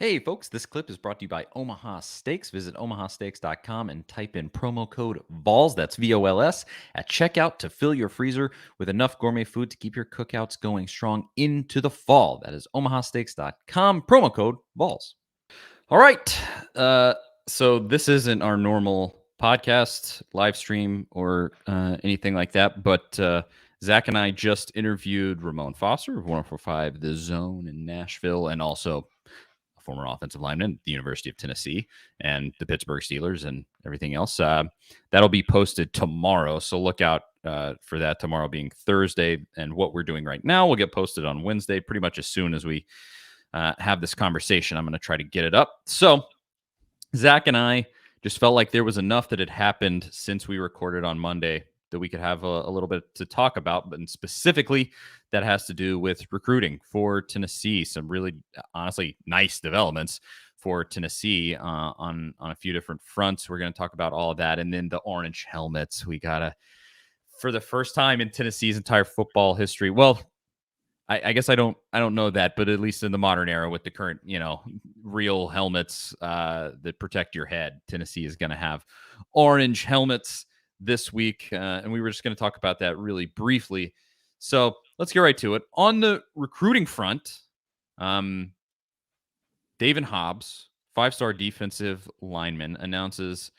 Hey, folks, this clip is brought to you by Omaha Steaks. Visit omahasteaks.com and type in promo code VOLS, that's VOLS, at checkout to fill your freezer with enough gourmet food to keep your cookouts going strong into the fall. That is omahasteaks.com, promo code VOLS. All right. So this isn't our normal podcast, live stream, or anything like that, but Zach and I just interviewed Ramon Foster of 1045 The Zone in Nashville, and also a former offensive lineman at the University of Tennessee and the Pittsburgh Steelers and everything else. That'll be posted tomorrow, so look out for that tomorrow being Thursday. And what we're doing right now will get posted on Wednesday, pretty much as soon as we have this conversation. I'm going to try to get it up. So Zach and I just felt like there was enough that had happened since we recorded on Monday that we could have a little bit to talk about, but specifically that has to do with recruiting for Tennessee. Some really, honestly, nice developments for Tennessee on a few different fronts. We're going to talk about all of that, and then the orange helmets. We gotta, for the first time in Tennessee's entire football history. Well, I guess I don't know that, but at least in the modern era with the current, real helmets that protect your head, Tennessee is going to have orange helmets this week. And we were just going to talk about that really briefly. So let's get right to it. On the recruiting front, Daevin Hobbs, 5-star defensive lineman, announces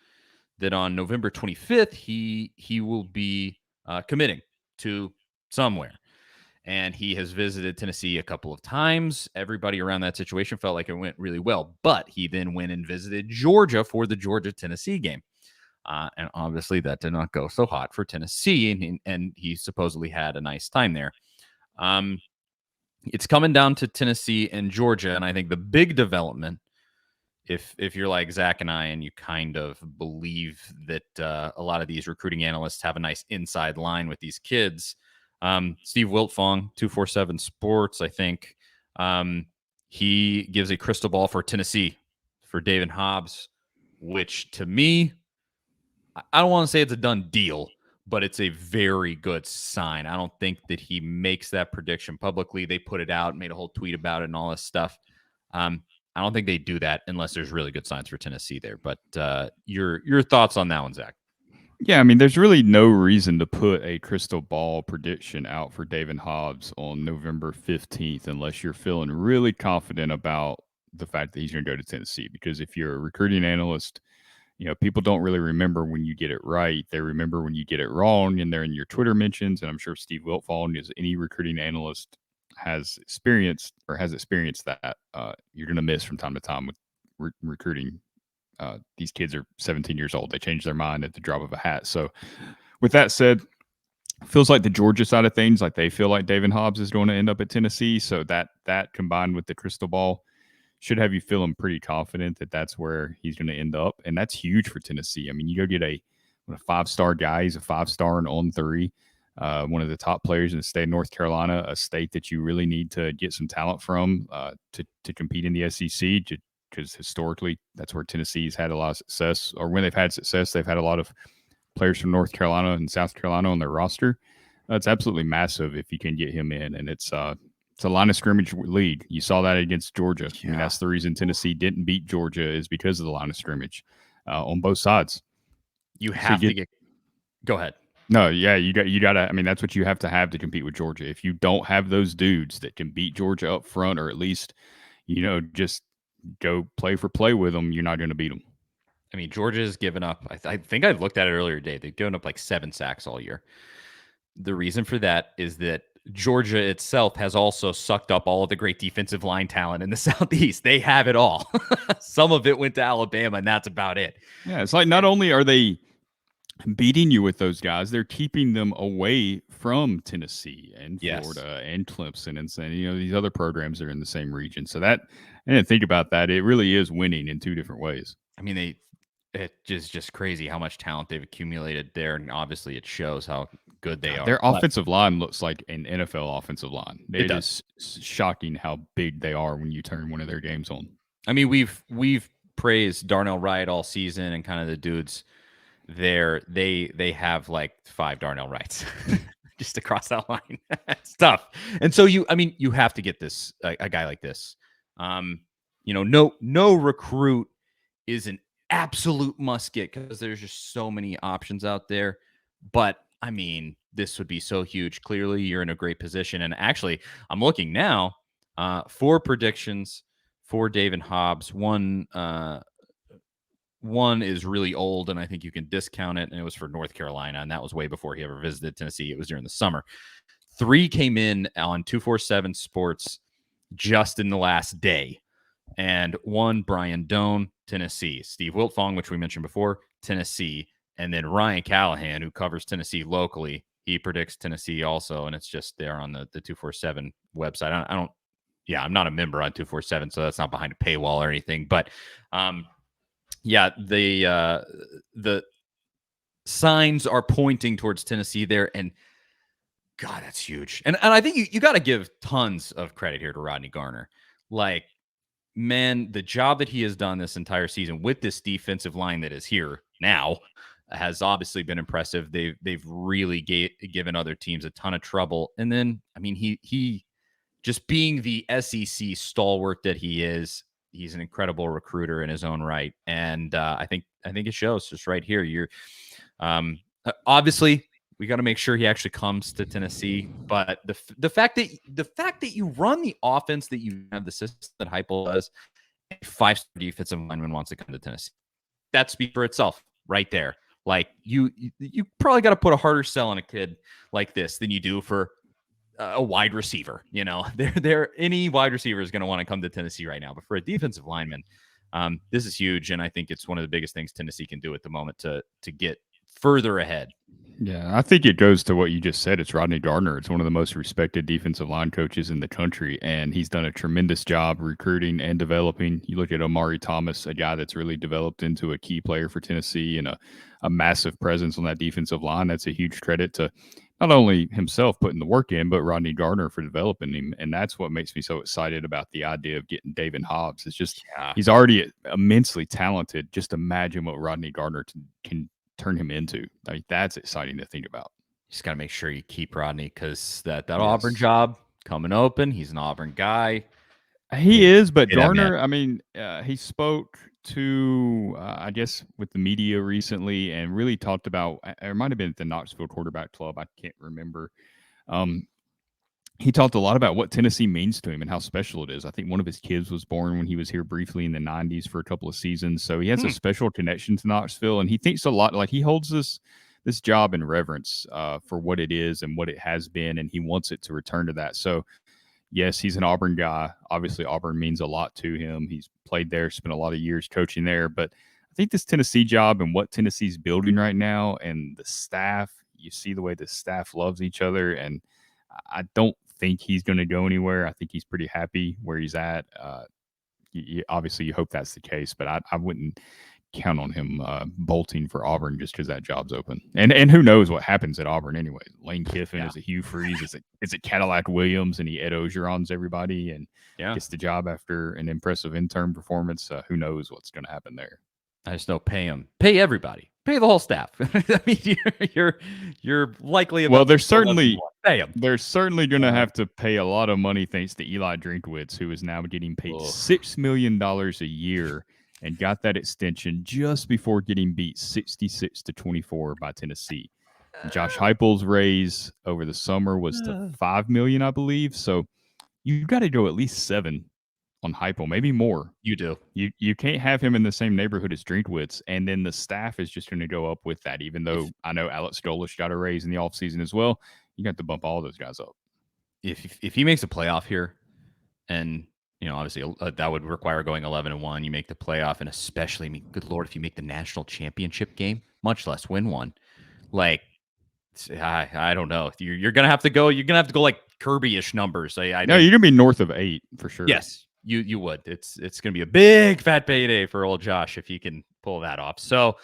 that on November 25th, he will be committing to somewhere. And he has visited Tennessee a couple of times. Everybody around that situation felt like it went really well. But he then went and visited Georgia for the Georgia-Tennessee game. And obviously that did not go so hot for Tennessee. And he supposedly had a nice time there. It's coming down to Tennessee and Georgia. And I think the big development, if you're like Zach and I and you kind of believe that a lot of these recruiting analysts have a nice inside line with these kids, Steve Wiltfong, 247 Sports, I think, he gives a crystal ball for Tennessee for Daevin Hobbs, which to me, I don't want to say it's a done deal, but it's a very good sign. I don't think that he makes that prediction publicly. They put it out, made a whole tweet about it and all this stuff. I don't think they do that unless there's really good signs for Tennessee there. But your thoughts on that one, Zach? Yeah, I mean, there's really no reason to put a crystal ball prediction out for Daevin Hobbs on November 15th unless you're feeling really confident about the fact that he's going to go to Tennessee. Because if you're a recruiting analyst, people don't really remember when you get it right. They remember when you get it wrong, and they're in your Twitter mentions. And I'm sure Steve Wiltfong, as any recruiting analyst has experienced that you're going to miss from time to time with recruiting. These kids are 17 years old. They change their mind at the drop of a hat. So with that said, feels like the Georgia side of things, like they feel like Daevin Hobbs is going to end up at Tennessee. So that combined with the crystal ball should have you feeling pretty confident that that's where he's going to end up. And that's huge for Tennessee. I mean, you go get a 5-star guy. He's a 5-star and on 3. One of the top players in the state of North Carolina, a state that you really need to get some talent from to compete in the SEC, because historically that's where Tennessee's had a lot of success, or when they've had success, they've had a lot of players from North Carolina and South Carolina on their roster. It's absolutely massive if you can get him in, and it's a line of scrimmage league. You saw that against Georgia. Yeah. I mean, that's the reason Tennessee didn't beat Georgia, is because of the line of scrimmage on both sides. You have to get. Go ahead. No, yeah, you got to. I mean, that's what you have to compete with Georgia. If you don't have those dudes that can beat Georgia up front, or at least, just go play for play with them, you're not going to beat them. I mean, Georgia's given up. I think I looked at it earlier today. They've given up like 7 sacks all year. The reason for that is that Georgia itself has also sucked up all of the great defensive line talent in the Southeast. They have it all. Some of it went to Alabama, and that's about it. Yeah, it's like not only are they beating you with those guys, they're keeping them away from Tennessee and Florida and Clemson and these other programs that are in the same region. So that, I didn't think about that. It really is winning in 2 different ways. I mean, it is just crazy how much talent they've accumulated there, and obviously it shows how good they are. Their offensive line looks like an NFL offensive line. It is shocking how big they are when you turn one of their games on. I mean, we've praised Darnell Wright all season, and kind of the dudes there. They have like 5 Darnell Wrights just across that line. It's tough. And so you have to get this a guy like this. no recruit is an absolute must get because there's just so many options out there. But I mean, this would be so huge. Clearly, you're in a great position. And actually, I'm looking now, 4 predictions for Daevin Hobbs. One is really old, and I think you can discount it. And it was for North Carolina, and that was way before he ever visited Tennessee. It was during the summer. 3 came in on 247 Sports just in the last day. And 1, Brian Doan, Tennessee. Steve Wiltfong, which we mentioned before, Tennessee. And then Ryan Callahan, who covers Tennessee locally, he predicts Tennessee also. And it's just there on the 247 website. I don't I'm not a member on 247, so that's not behind a paywall or anything. But the signs are pointing towards Tennessee there. And God, that's huge. And I think you got to give tons of credit here to Rodney Garner. Like, man, the job that he has done this entire season with this defensive line that is here now has obviously been impressive. They've really given other teams a ton of trouble. And then, I mean, he just being the SEC stalwart that he is, he's an incredible recruiter in his own right. And I think it shows just right here. You're obviously, we got to make sure he actually comes to Tennessee. But the fact that you run the offense that you have, the system that Heupel does, a 5-star defensive lineman wants to come to Tennessee. That speaks for itself right there. Like you probably got to put a harder sell on a kid like this than you do for a wide receiver. Any wide receiver is going to want to come to Tennessee right now. But for a defensive lineman, this is huge, and I think it's one of the biggest things Tennessee can do at the moment to get further ahead. Yeah, I think it goes to what you just said. It's Rodney Gardner. It's one of the most respected defensive line coaches in the country, and he's done a tremendous job recruiting and developing. You look at Omari Thomas, a guy that's really developed into a key player for Tennessee and a massive presence on that defensive line. That's a huge credit to not only himself putting the work in, but Rodney Gardner for developing him. And that's what makes me so excited about the idea of getting Daevin Hobbs. It's just he's already immensely talented. Just imagine what Rodney Gardner can turn him into. I mean, that's exciting to think about. You just got to make sure you keep Rodney because that Auburn job coming open. He's an Auburn guy. He is, but Garner, I mean, he spoke to, I guess, with the media recently and really talked about, it might have been at the Knoxville Quarterback Club. I can't remember. He talked a lot about what Tennessee means to him and how special it is. I think one of his kids was born when he was here briefly in the 90s for a couple of seasons. So he has a special connection to Knoxville, and he thinks a lot, like he holds this job in reverence for what it is and what it has been, and he wants it to return to that. So, yes, he's an Auburn guy. Obviously, Auburn means a lot to him. He's played there, spent a lot of years coaching there. But I think this Tennessee job and what Tennessee's building right now and the staff, you see the way the staff loves each other, and I don't think he's going to go anywhere. I think he's pretty happy where he's at. Obviously, you hope that's the case, but I wouldn't count on him bolting for Auburn just because that job's open. And who knows what happens at Auburn anyway. Lane Kiffin, is it Hugh Freeze? Is it Cadillac Williams, and he Ed Ogeron's everybody and gets the job after an impressive intern performance? Who knows what's going to happen there? I just know pay him. Pay everybody. Pay the whole staff. I mean, you're likely about they're certainly going to have to pay a lot of money thanks to Eli Drinkwitz, who is now getting paid $6 million a year and got that extension just before getting beat 66-24 by Tennessee. Josh Heupel's raise over the summer was to $5 million, I believe. So you've got to go at least $7 million on Heupel, maybe more. You do. You can't have him in the same neighborhood as Drinkwitz, and then the staff is just going to go up with that, even though I know Alex Golesh got a raise in the offseason as well. You got to bump all those guys up. If he makes a playoff here, and obviously that would require going 11-1. You make the playoff, and especially, I mean, good Lord, if you make the national championship game, much less win one, like I don't know. You're gonna have to go. You're gonna have to go like Kirby-ish numbers. No, you're gonna be north of 8 for sure. Yes, you would. It's gonna be a big fat payday for old Josh if he can pull that off. So,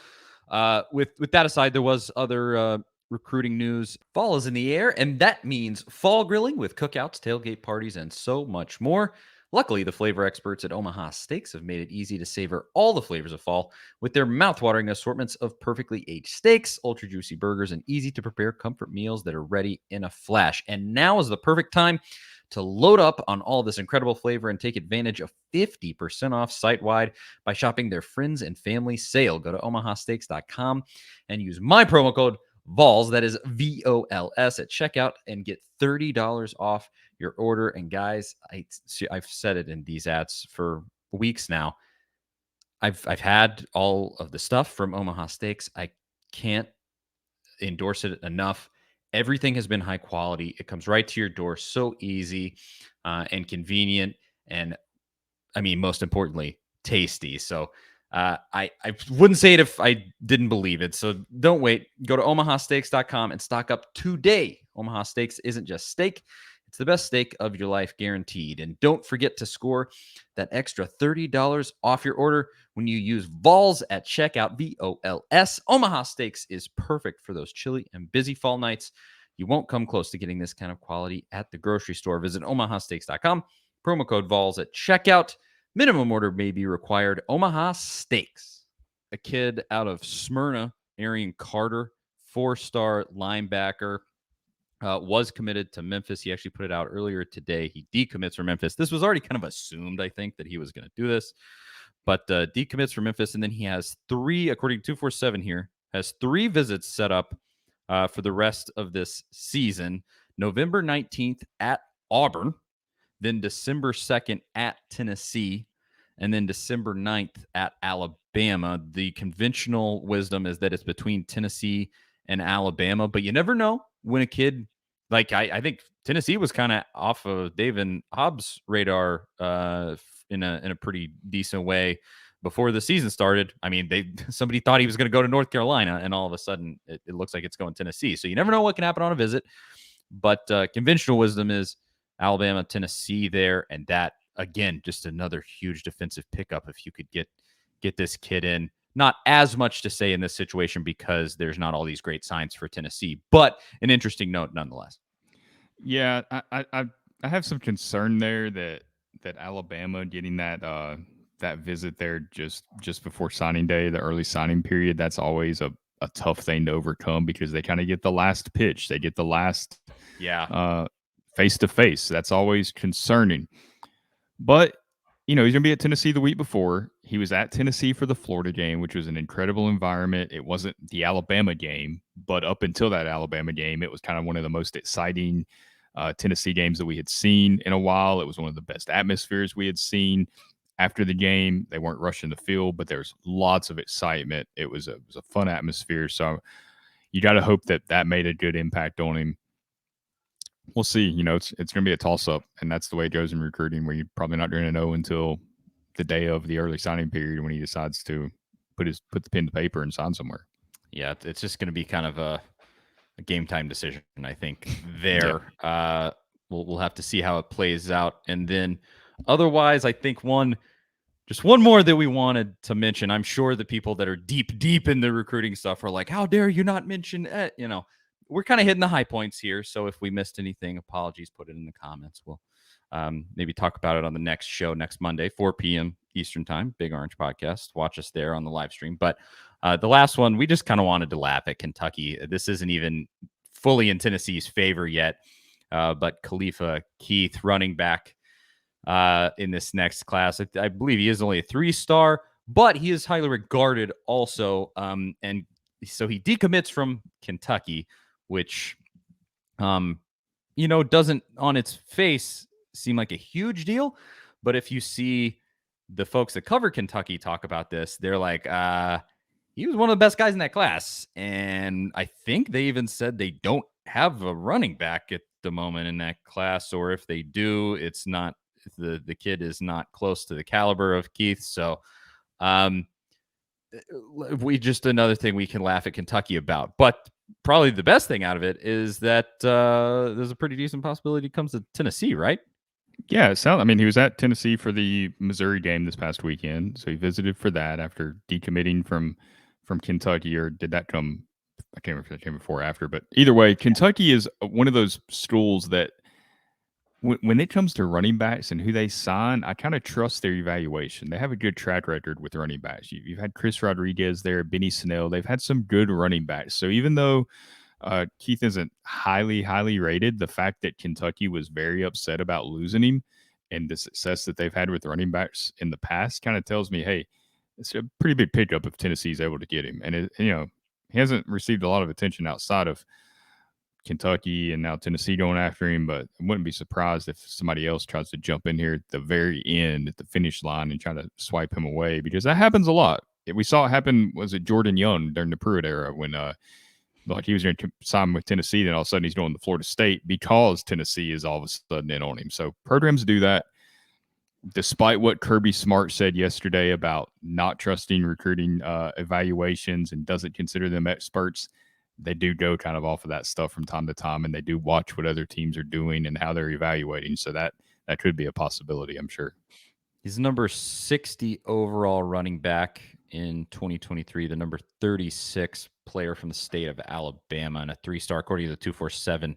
with that aside, there was other recruiting news. Fall is in the air, and that means fall grilling with cookouts, tailgate parties, and so much more. Luckily, the flavor experts at Omaha Steaks have made it easy to savor all the flavors of fall with their mouthwatering assortments of perfectly aged steaks, ultra juicy burgers, and easy to prepare comfort meals that are ready in a flash. And now is the perfect time to load up on all this incredible flavor and take advantage of 50% off site-wide by shopping their friends and family sale. Go to omahasteaks.com and use my promo code VOLS, that is VOLS, at checkout and get $30 off your order. And guys, I've said it in these ads for weeks now. I've had all of the stuff from Omaha Steaks. I can't endorse it enough. Everything has been high quality. It comes right to your door, so easy and convenient, and I mean, most importantly, tasty. So I wouldn't say it if I didn't believe it. So don't wait. Go to omahasteaks.com and stock up today. Omaha Steaks isn't just steak. It's the best steak of your life, guaranteed. And don't forget to score that extra $30 off your order when you use VOLS at checkout, VOLS. Omaha Steaks is perfect for those chilly and busy fall nights. You won't come close to getting this kind of quality at the grocery store. Visit omahasteaks.com. Promo code VOLS at checkout. Minimum order may be required. Omaha Steaks. A kid out of Smyrna, Arion Carter, 4-star linebacker, was committed to Memphis. He actually put it out earlier today. He decommits from Memphis. This was already kind of assumed, I think, that he was going to do this, but decommits from Memphis. And then he has 3, according to 247 here, has 3 visits set up for the rest of this season. November 19th at Auburn, then December 2nd at Tennessee, and then December 9th at Alabama. The conventional wisdom is that it's between Tennessee and Alabama, but you never know when a kid, like I think Tennessee was kind of off of Daevin Hobbs' radar in a pretty decent way before the season started. I mean, somebody thought he was going to go to North Carolina, and all of a sudden it looks like it's going Tennessee. So you never know what can happen on a visit, but conventional wisdom is Alabama, Tennessee there, and that, again, just another huge defensive pickup if you could get this kid in. Not as much to say in this situation because there's not all these great signs for Tennessee, but an interesting note nonetheless. Yeah, I have some concern there that Alabama getting that visit there just before signing day, the early signing period, that's always a tough thing to overcome because they kind of get the last pitch, they get the last face to face. That's always concerning. But he's going to be at Tennessee the week before. He was at Tennessee for the Florida game, which was an incredible environment. It wasn't the Alabama game, but up until that Alabama game, it was kind of one of the most exciting Tennessee games that we had seen in a while. It was one of the best atmospheres we had seen. After the game, they weren't rushing the field, but there was lots of excitement. It was a fun atmosphere. So you got to hope that made a good impact on him. We'll see. It's going to be a toss-up, and that's the way it goes in recruiting, where you're probably not going to know until the day of the early signing period when he decides to put the pen to paper and sign somewhere. Yeah, it's just going to be kind of a game time decision, I think, there. Yeah. We'll have to see how it plays out. And then otherwise, I think just one more that we wanted to mention. I'm sure the people that are deep in the recruiting stuff are like, how dare you not mention it? We're kind of hitting the high points here. So if we missed anything, apologies, put it in the comments. We'll maybe talk about it on the next show next Monday, 4 p.m. Eastern time, Big Orange Podcast. Watch us there on the live stream. But the last one, we just kind of wanted to laugh at Kentucky. This isn't even fully in Tennessee's favor yet. But Khalifa Keith, running back in this next class, I believe he is only a 3-star, but he is highly regarded also. And so he decommits from Kentucky, which, doesn't on its face seem like a huge deal. But if you see the folks that cover Kentucky talk about this, they're like, he was one of the best guys in that class. And I think they even said they don't have a running back at the moment in that class, or if they do, it's not, the kid is not close to the caliber of Keith. So another thing we can laugh at Kentucky about. But probably the best thing out of it is that there's a pretty decent possibility he comes to Tennessee, right? Yeah, he was at Tennessee for the Missouri game this past weekend, so he visited for that after decommitting from Kentucky. Or did that come? I can't remember if that came before or after, but either way, Kentucky is one of those schools that when it comes to running backs and who they sign, I kind of trust their evaluation. They have a good track record with running backs. You've had Chris Rodriguez there, Benny Snell. They've had some good running backs. So even though Keith isn't highly rated. The fact that Kentucky was very upset about losing him and the success that they've had with running backs in the past kind of tells me, hey, it's a pretty big pickup if Tennessee's able to get him. And he hasn't received a lot of attention outside of Kentucky and now Tennessee going after him, but I wouldn't be surprised if somebody else tries to jump in here at the very end, at the finish line, and try to swipe him away, because that happens a lot. We saw it happen, was it Jordan Young during the Pruitt era, when like he was going to sign with Tennessee, then all of a sudden he's going to Florida State because Tennessee is all of a sudden in on him. So programs do that. Despite what Kirby Smart said yesterday about not trusting recruiting evaluations and doesn't consider them experts, they do go kind of off of that stuff from time to time, and they do watch what other teams are doing and how they're evaluating. So that could be a possibility, I'm sure. He's number 60 overall running back in 2023, the number 36 player from the state of Alabama, and a 3-star according to the 247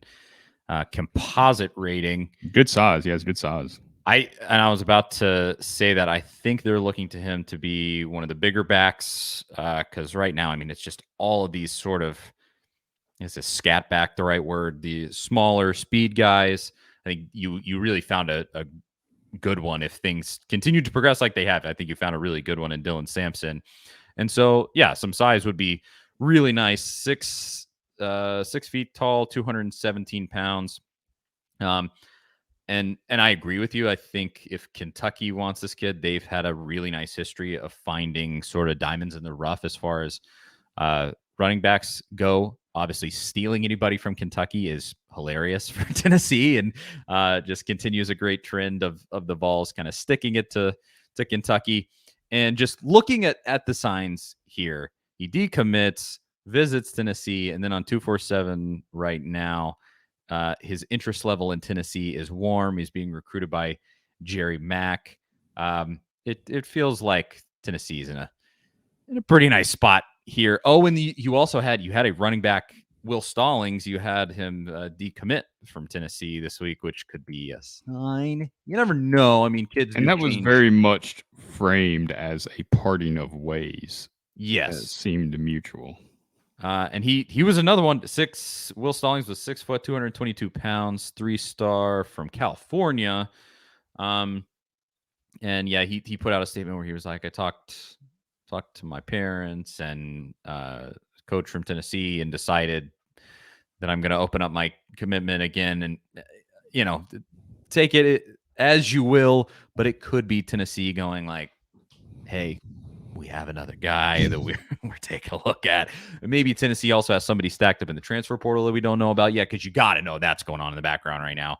composite rating. Good size. He has good size. I was about to say that I think they're looking to him to be one of the bigger backs, because right now, I mean, it's just all of these sort of, is a scat back the right word? The smaller speed guys. I think you really found a good one. If things continue to progress like they have, I think you found a really good one in Dylan Sampson. And so, yeah, some size would be really nice. 6 feet tall, 217 pounds. And I agree with you. I think if Kentucky wants this kid, they've had a really nice history of finding sort of diamonds in the rough as far as running backs go. Obviously, stealing anybody from Kentucky is hilarious for Tennessee, and just continues a great trend of the Vols kind of sticking it to Kentucky. And just looking at the signs here, he decommits, visits Tennessee, and then on 247 right now, his interest level in Tennessee is warm. He's being recruited by Jerry Mack. It feels like Tennessee's in a pretty nice spot here. Oh, and you also had a running back, Will Stallings. You had him decommit from Tennessee this week, which could be a sign. You never know. I mean, kids And do that was change. very much framed as a parting of ways. Yes, It seemed mutual. And he was another one. Will Stallings was 6 foot, 222 pounds, 3-star from California. And yeah, he put out a statement where he was like, I talked to my parents and coach from Tennessee and decided that I'm going to open up my commitment again. And, take it as you will, but it could be Tennessee going like, hey, we have another guy that we're taking a look at. Maybe Tennessee also has somebody stacked up in the transfer portal that we don't know about yet, because you got to know that's going on in the background right now.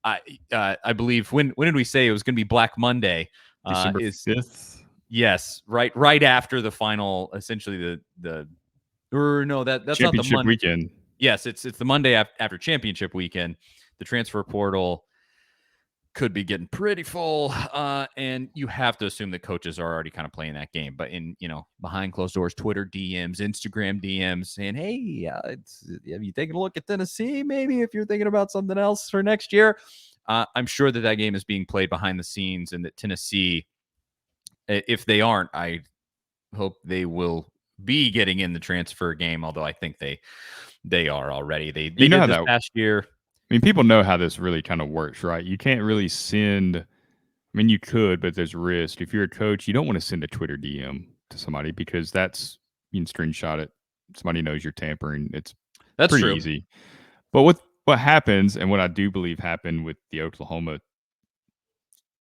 I believe when did we say it was going to be Black Monday? December 5th. Yes, right after the final, essentially that's Championship not the Monday weekend. Yes, it's the Monday after championship weekend. The transfer portal could be getting pretty full, and you have to assume that coaches are already kind of playing that game. But in behind closed doors, Twitter DMs, Instagram DMs, saying, "Hey, have you taken a look at Tennessee? Maybe if you're thinking about something else for next year." I'm sure that game is being played behind the scenes, and that Tennessee, if they aren't, I hope they will be getting in the transfer game. Although I think they are already. They did this past year. I mean, people know how this really kind of works, right? You can't really send. I mean, you could, but there's risk. If you're a coach, you don't want to send a Twitter DM to somebody, because you can screenshot it. Somebody knows you're tampering. That's pretty true. easy. But what happens, and what I do believe happened with the Oklahoma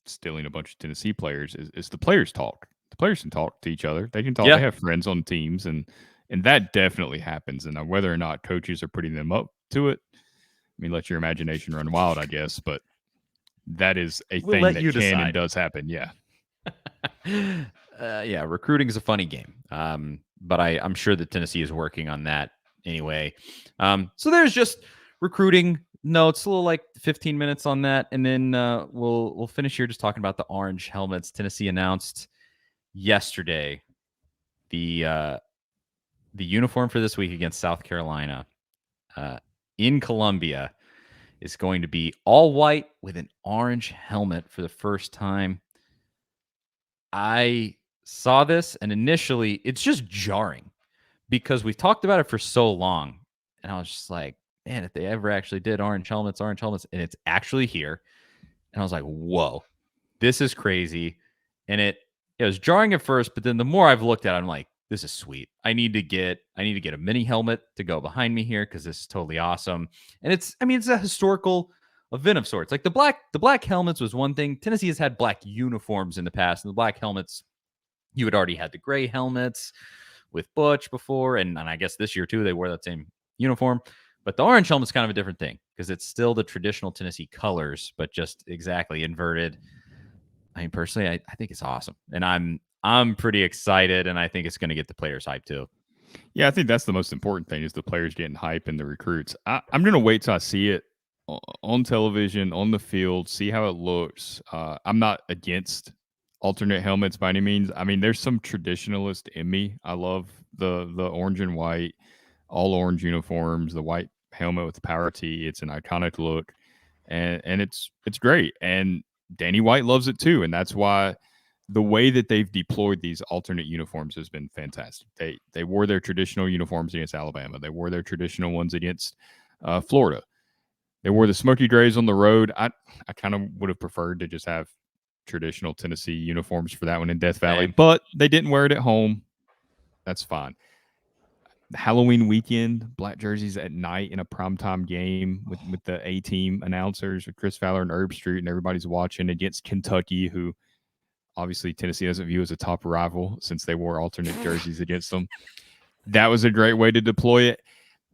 stealing a bunch of Tennessee players, is the players talk. The players can talk to each other. They can talk. Yeah. They have friends on teams, and that definitely happens. And whether or not coaches are putting them up to it, I mean, let your imagination run wild, I guess, but that is a thing that can and does happen. Yeah. Yeah, recruiting is a funny game. But I'm sure that Tennessee is working on that anyway. So there's just recruiting notes, a little like 15 minutes on that, and then we'll finish here just talking about the orange helmets. Tennessee announced yesterday the uniform for this week against South Carolina in Columbia is going to be all white with an orange helmet for the first time. I saw this, and initially it's just jarring because we've talked about it for so long. And I was just like, man, if they ever actually did orange helmets, and it's actually here. And I was like, whoa, this is crazy. And it was jarring at first, but then the more I've looked at it, I'm like, this is sweet. I need to get a mini helmet to go behind me here because this is totally awesome. And it's a historical event of sorts. Like the black helmets was one thing. Tennessee has had black uniforms in the past, and the black helmets, you had already had the gray helmets with Butch before, and I guess this year too, they wore that same uniform. But the orange helmet's kind of a different thing because it's still the traditional Tennessee colors, but just exactly inverted. I mean, personally, I think it's awesome, and I'm pretty excited, and I think it's going to get the players hyped too. Yeah, I think that's the most important thing is the players getting hype and the recruits. I'm going to wait till I see it on television, on the field, see how it looks. I'm not against alternate helmets by any means. I mean, there's some traditionalist in me. I love the orange and white, all orange uniforms, the white helmet with the power T. It's an iconic look, and it's great. And Danny White loves it too, and that's why the way that they've deployed these alternate uniforms has been fantastic. They wore their traditional uniforms against Alabama. They wore their traditional ones against Florida. They wore the Smoky Grays on the road. I kind of would have preferred to just have traditional Tennessee uniforms for that one in Death Valley, Same. but they didn't wear it at home. That's fine. Halloween weekend, black jerseys at night in a primetime game with the A team announcers with Chris Fowler and Herb Street, and everybody's watching against Kentucky, who obviously Tennessee doesn't view as a top rival since they wore alternate jerseys against them. That was a great way to deploy it.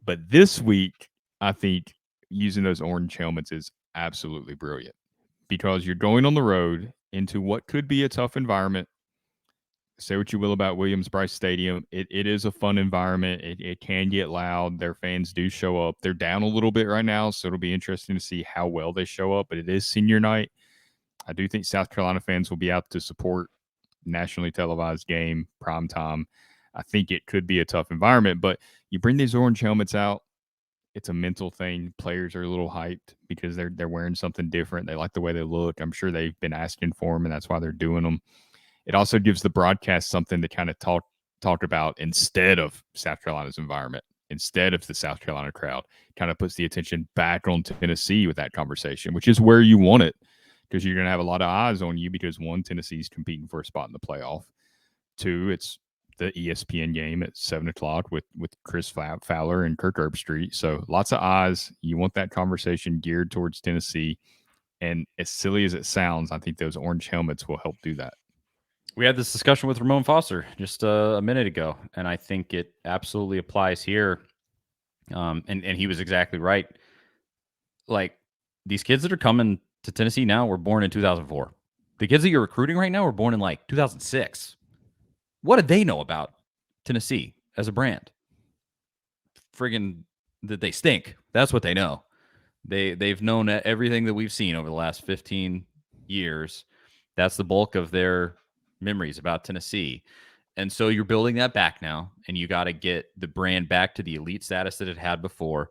But this week, I think using those orange helmets is absolutely brilliant because you're going on the road into what could be a tough environment. Say what you will about Williams-Brice Stadium. It is a fun environment. It can get loud. Their fans do show up. They're down a little bit right now, so it'll be interesting to see how well they show up. But it is senior night. I do think South Carolina fans will be out to support nationally televised game, prime time. I think it could be a tough environment, but you bring these orange helmets out, it's a mental thing. Players are a little hyped because they're wearing something different. They like the way they look. I'm sure they've been asking for them, and that's why they're doing them. It also gives the broadcast something to kind of talk about instead of South Carolina's environment, instead of the South Carolina crowd. Kind of puts the attention back on Tennessee with that conversation, which is where you want it because you're going to have a lot of eyes on you because one, Tennessee's competing for a spot in the playoff. Two, it's the ESPN game at 7:00 with Chris Fowler and Kirk Herbstreit. So lots of eyes. You want that conversation geared towards Tennessee. And as silly as it sounds, I think those orange helmets will help do that. We had this discussion with Ramon Foster just a minute ago, and I think it absolutely applies here. And he was exactly right. Like these kids that are coming to Tennessee now were born in 2004. The kids that you're recruiting right now were born in like 2006. What do they know about Tennessee as a brand? Friggin' that they stink. That's what they know. They've known everything that we've seen over the last 15 years. That's the bulk of their memories about Tennessee. And so you're building that back now, and you got to get the brand back to the elite status that it had before.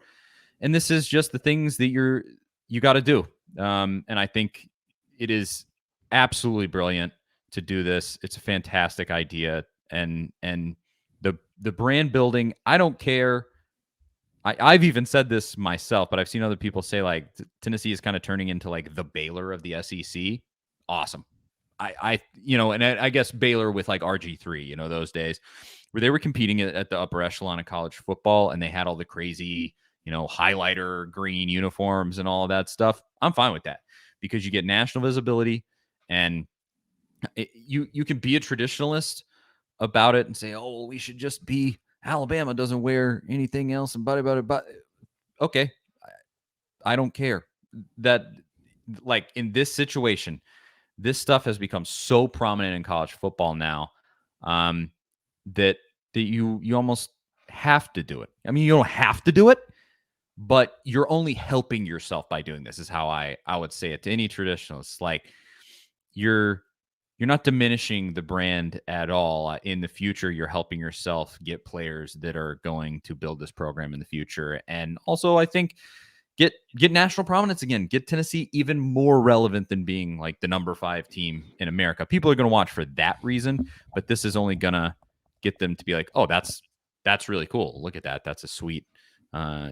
And this is just the things that you got to do. And I think it is absolutely brilliant to do this. It's a fantastic idea, and the brand building. I don't care. I've even said this myself, but I've seen other people say like Tennessee is kind of turning into like the Baylor of the SEC. Awesome. And I guess Baylor with like RG3, those days where they were competing at the upper echelon of college football and they had all the crazy, highlighter green uniforms and all of that stuff. I'm fine with that because you get national visibility and you can be a traditionalist about it and say, oh, we should just be Alabama doesn't wear anything else and but okay. I don't care that like in this situation, this stuff has become so prominent in college football now that you almost have to do it. I mean, you don't have to do it, but you're only helping yourself by doing this is how I would say it to any traditionalists. Like you're not diminishing the brand at all. In the future, you're helping yourself get players that are going to build this program in the future. And also, I think get national prominence again. Get Tennessee even more relevant than being like the number 5 team in America. People are going to watch for that reason, but this is only going to get them to be like, oh, that's really cool. Look at that. That's a sweet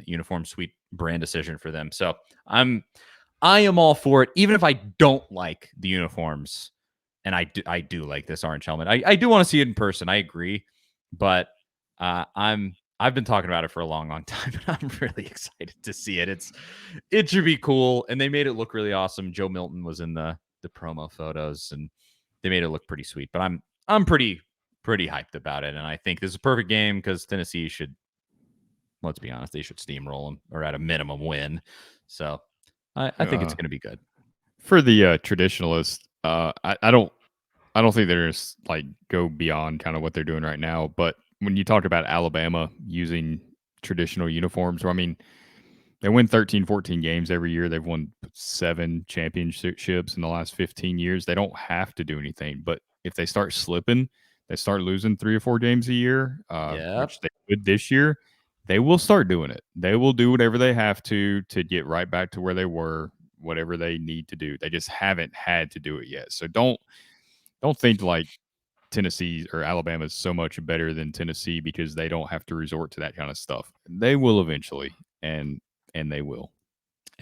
uniform suite brand decision for them. So I am all for it, even if I don't like the uniforms. And I do like this orange helmet. I do want to see it in person. I agree, but I've been talking about it for a long, long time, and I'm really excited to see it. It should be cool, and they made it look really awesome. Joe Milton was in the promo photos, and they made it look pretty sweet. But I'm pretty hyped about it, and I think this is a perfect game because Tennessee should, let's be honest, they should steamroll them or at a minimum win. So I think it's going to be good. For the traditionalists, I don't think they're just like go beyond kind of what they're doing right now. But when you talk about Alabama using traditional uniforms, I mean, they win 13, 14 games every year. They've won 7 championships in the last 15 years. They don't have to do anything. But if they start slipping, they start losing 3 or 4 games a year, Yep. which they could this year, they will start doing it. They will do whatever they have to get right back to where they were, whatever they need to do. They just haven't had to do it yet. So don't think like Tennessee or Alabama is so much better than Tennessee because they don't have to resort to that kind of stuff. They will eventually, and they will.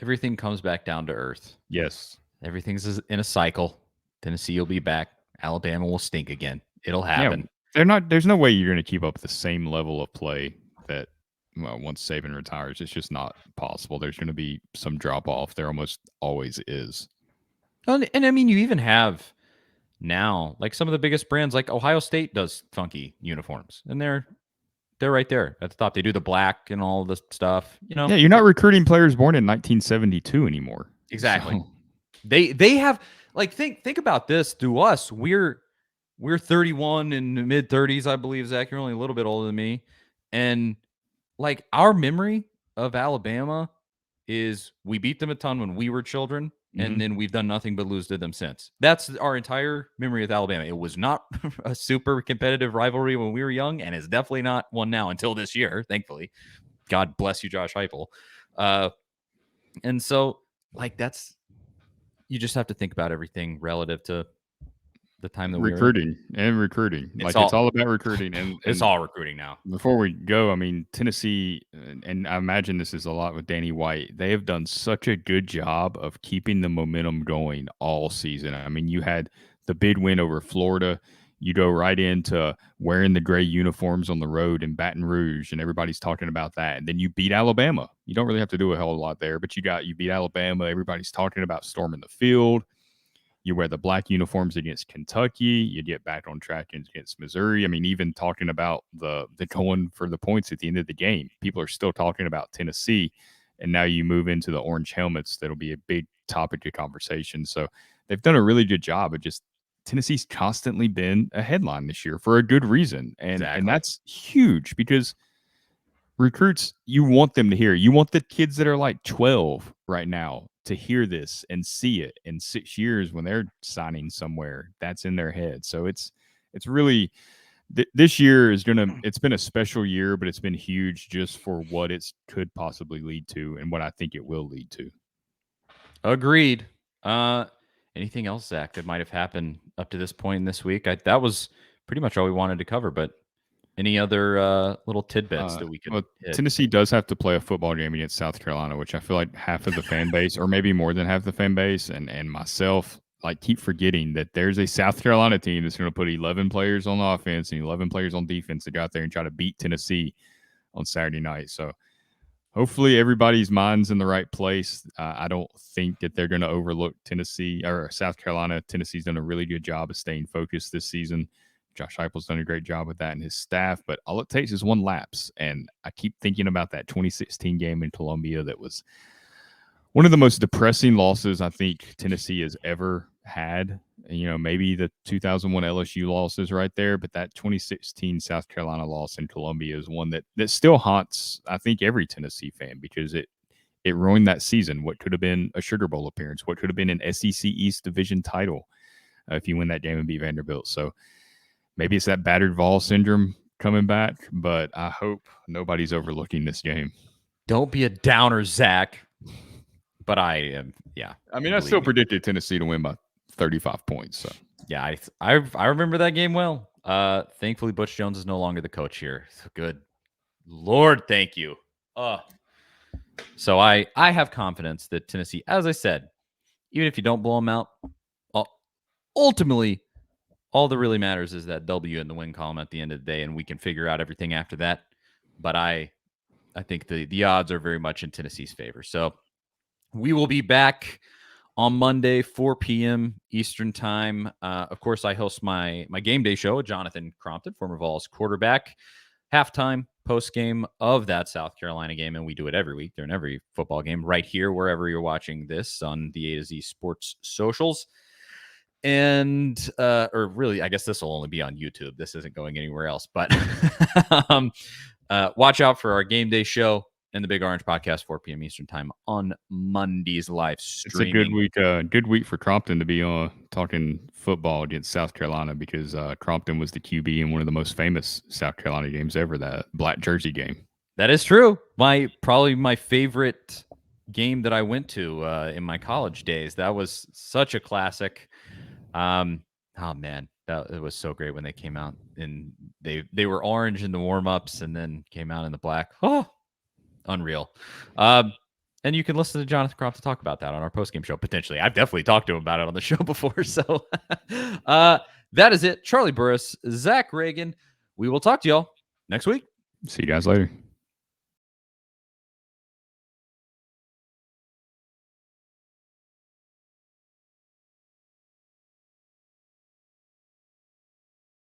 Everything comes back down to earth. Yes. Everything's in a cycle. Tennessee will be back. Alabama will stink again. It'll Yeah, happen. they're not. There's no way you're going to keep up the same level of play that once Saban retires. It's just not possible. There's going to be some drop off. There almost always is. And I mean, you even have now like some of the biggest brands, like Ohio State does funky uniforms, and they're right there at the top. They do the black and all the stuff. Yeah, you're not recruiting players born in 1972 anymore. Exactly. So. They have like think about this. To us, we're 31 in the mid 30s, I believe. Zach, you're only a little bit older than me, and like our memory of Alabama is we beat them a ton when we were children, and then we've done nothing but lose to them since. That's our entire memory of Alabama. It was not a super competitive rivalry when we were young, and it's definitely not one now until this year, thankfully. God bless you, Josh Heupel. And so, like, you just have to think about everything relative to the time that recruiting. It's all about recruiting, and it's all recruiting now. Before we go, I mean, Tennessee, and I imagine this is a lot with Danny White. They have done such a good job of keeping the momentum going all season. I mean, you had the big win over Florida. You go right into wearing the gray uniforms on the road in Baton Rouge, and everybody's talking about that. And then you beat Alabama. You don't really have to do a hell of a lot there, but you beat Alabama. Everybody's talking about storming the field. You wear the black uniforms against Kentucky. You get back on track against Missouri. I mean, even talking about the going for the points at the end of the game, people are still talking about Tennessee. And now you move into the orange helmets. That'll be a big topic of conversation. So they've done a really good job of just Tennessee's constantly been a headline this year for a good reason. And that's huge because recruits, you want them to hear it. You want the kids that are like 12 right now to hear this and see it in 6 years when they're signing somewhere. That's in their head. So it's really this year is it's been a special year, but it's been huge just for what it could possibly lead to and what I think it will lead to. Agreed. Anything else, Zach, that might have happened up to this point in this week? That was pretty much all we wanted to cover, but any other little tidbits that we could hit? Tennessee does have to play a football game against South Carolina, which I feel like half of the fan base, or maybe more than half the fan base, and myself, like keep forgetting that there's a South Carolina team that's going to put 11 players on offense and 11 players on defense to go out there and try to beat Tennessee on Saturday night. So hopefully everybody's mind's in the right place. I don't think that they're going to overlook Tennessee or South Carolina. Tennessee's done a really good job of staying focused this season. Josh Heupel's done a great job with that and his staff, but all it takes is one lapse. And I keep thinking about that 2016 game in Columbia that was one of the most depressing losses I think Tennessee has ever had. You know, maybe the 2001 LSU loss is right there, but that 2016 South Carolina loss in Columbia is one that still haunts, I think, every Tennessee fan because it ruined that season. What could have been a Sugar Bowl appearance, what could have been an SEC East Division title if you win that game and beat Vanderbilt. So maybe it's that battered Vols syndrome coming back, but I hope nobody's overlooking this game. Don't be a downer, Zach. But I am, yeah. I mean, I still predicted Tennessee to win by 35 points. So yeah, I remember that game well. Thankfully, Butch Jones is no longer the coach here. So good Lord, thank you. So I have confidence that Tennessee, as I said, even if you don't blow them out, ultimately, all that really matters is that W in the win column at the end of the day, and we can figure out everything after that. But I think the odds are very much in Tennessee's favor. So we will be back on Monday, 4 p.m. Eastern time. Of course, I host my game day show with Jonathan Crompton, former Vols quarterback, halftime, post game of that South Carolina game, and we do it every week during every football game right here, wherever you're watching this on the A to Z Sports socials. And or really, I guess this will only be on YouTube. This isn't going anywhere else. But watch out for our game day show and the Big Orange Podcast, 4 p.m. Eastern time on Monday's live streaming. It's a good week for Crompton to be on talking football against South Carolina, because Crompton was the QB in one of the most famous South Carolina games ever, that black jersey game. That is true. Probably my favorite game that I went to in my college days. That was such a classic. Oh man, it was so great when they came out, and they were orange in the warm-ups and then came out in the black. Oh, unreal. And you can listen to Jonathan Croft to talk about that on our post-game show, potentially. I've definitely talked to him about it on the show before. So that is it. Charlie Burris, Zach Reagan. We will talk to y'all next week. See you guys later.